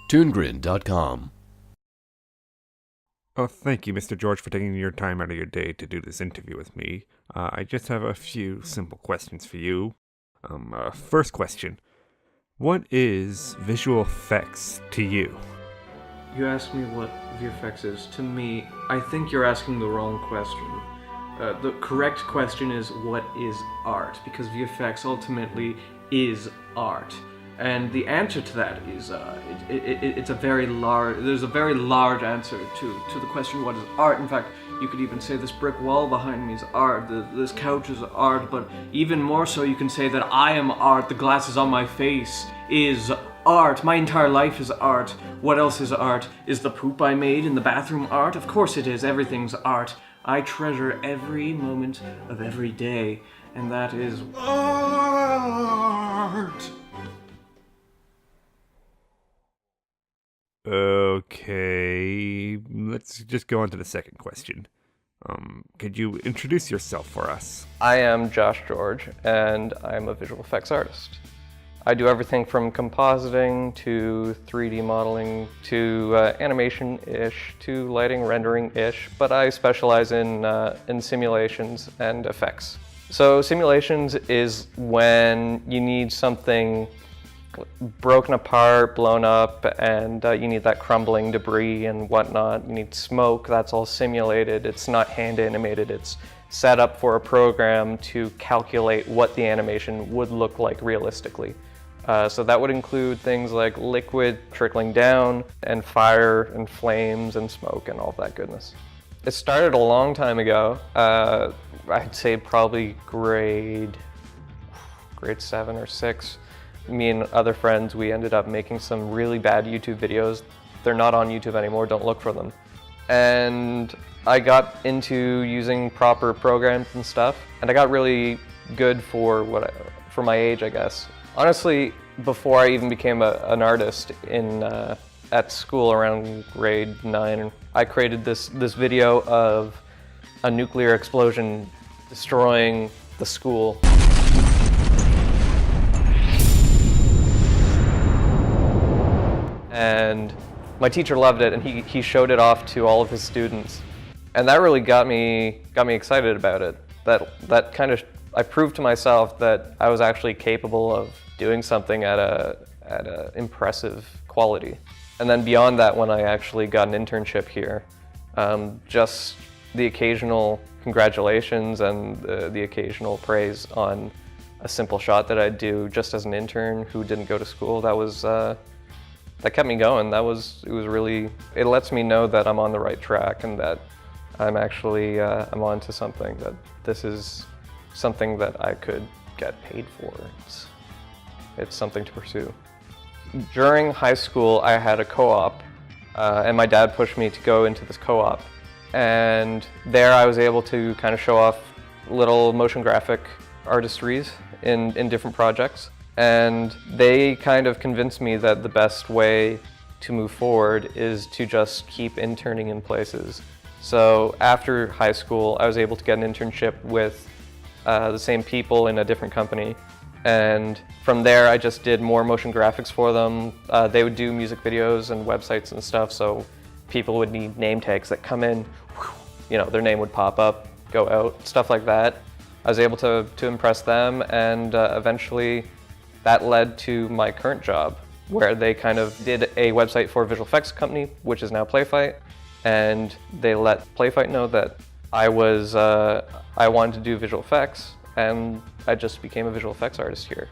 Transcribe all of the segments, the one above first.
ToonGrin.com. Oh, thank you, Mr. George, for taking your time out of your day to do this interview with me. I just have a few simple questions for you. First question. What is visual effects to you? You asked me what VFX is. To me, I think you're asking the wrong question. The correct question is, what is art? Because VFX ultimately is art. And the answer to that is, it's a very large, there's a very large answer to the question, what is art? In fact, you could even say this brick wall behind me is art, this couch is art, but even more so you can say that I am art, the glasses on my face is art, my entire life is art. What else is art? Is the poop I made in the bathroom art? Of course it is, everything's art. I treasure every moment of every day, and that is art. Okay, let's just go on to the second question. Could you introduce yourself for us? I am Josh George, and I'm a visual effects artist. I do everything from compositing to 3D modeling to animation-ish to lighting rendering-ish, but I specialize in simulations and effects. So simulations is when you need something broken apart, blown up, and you need that crumbling debris and whatnot. You need smoke, that's all simulated. It's not hand animated, it's set up for a program to calculate what the animation would look like realistically. So that would include things like liquid trickling down and fire and flames and smoke and all that goodness. It started a long time ago. I'd say probably grade 7 or 6. Me and other friends, we ended up making some really bad YouTube videos. They're not on YouTube anymore, don't look for them. And I got into using proper programs and stuff, and I got really good for my age, I guess. Honestly, before I even became an artist at school around grade 9, I created this video of a nuclear explosion destroying the school. And my teacher loved it, and he showed it off to all of his students. And that really got me excited about it. That kind of, I proved to myself that I was actually capable of doing something at a impressive quality. And then beyond that, when I actually got an internship here, just the occasional congratulations and the occasional praise on a simple shot that I'd do just as an intern who didn't go to school, that kept me going. It lets me know that I'm on the right track and that I'm actually, I'm onto something, that this is something that I could get paid for. It's something to pursue. During high school, I had a co-op, and my dad pushed me to go into this co-op. And there I was able to kind of show off little motion graphic artistries in different projects. And they kind of convinced me that the best way to move forward is to just keep interning in places. So after high school, I was able to get an internship with the same people in a different company. And from there, I just did more motion graphics for them. They would do music videos and websites and stuff, so people would need name tags that come in, their name would pop up, go out, stuff like that. I was able to impress them, and eventually that led to my current job, where they kind of did a website for a visual effects company, which is now Playfight, and they let Playfight know that I wanted to do visual effects, and I just became a visual effects artist here,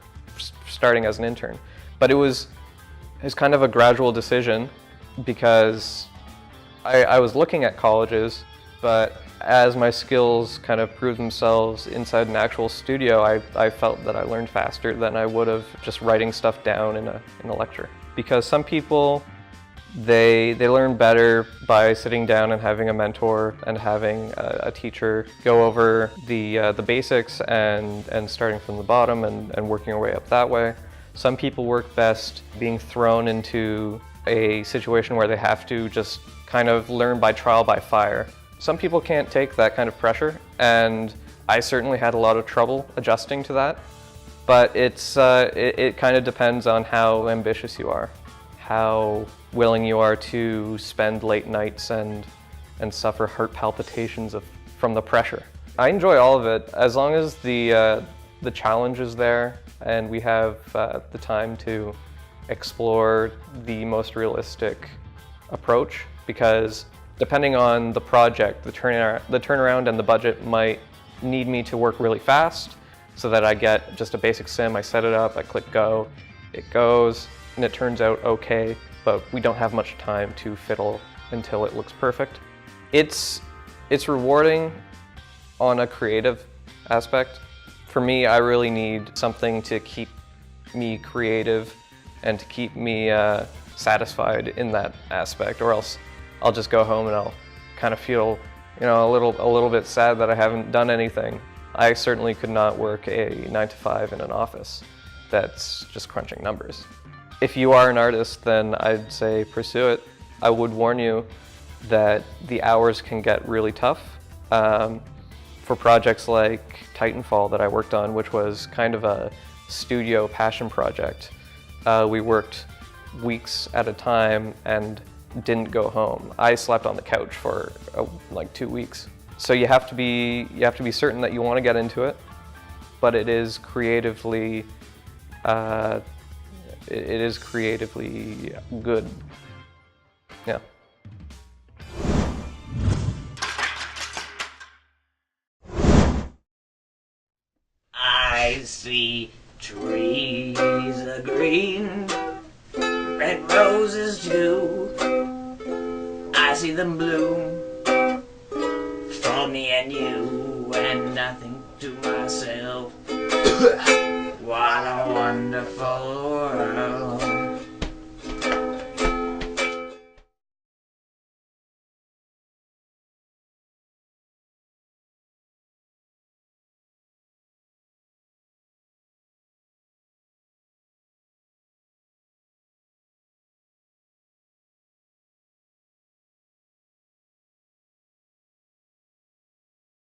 starting as an intern. But it was kind of a gradual decision, because I was looking at colleges, but as my skills kind of proved themselves inside an actual studio, I felt that I learned faster than I would have just writing stuff down in a lecture. Because some people, they learn better by sitting down and having a mentor and having a teacher go over the basics and starting from the bottom and working our way up that way. Some people work best being thrown into a situation where they have to just kind of learn by trial by fire. Some people can't take that kind of pressure, and I certainly had a lot of trouble adjusting to that. But it kind of depends on how ambitious you are, how willing you are to spend late nights and suffer heart palpitations from the pressure. I enjoy all of it as long as the challenge is there and we have the time to explore the most realistic approach, because depending on the project, the turnaround and the budget might need me to work really fast so that I get just a basic sim, I set it up, I click go, it goes, and it turns out okay, but we don't have much time to fiddle until it looks perfect. It's rewarding on a creative aspect. For me, I really need something to keep me creative and to keep me satisfied in that aspect, or else I'll just go home and I'll kind of feel, a little bit sad that I haven't done anything. I certainly could not work a 9-to-5 in an office that's just crunching numbers. If you are an artist, then I'd say pursue it. I would warn you that the hours can get really tough. For projects like Titanfall that I worked on, which was kind of a studio passion project, we worked weeks at a time and didn't go home. I slept on the couch for like 2 weeks. So you have to be certain that you want to get into it, but it is creatively good. Yeah. I see trees are green, red roses too. I see them bloom for me and you, and I think to myself, what a wonderful world.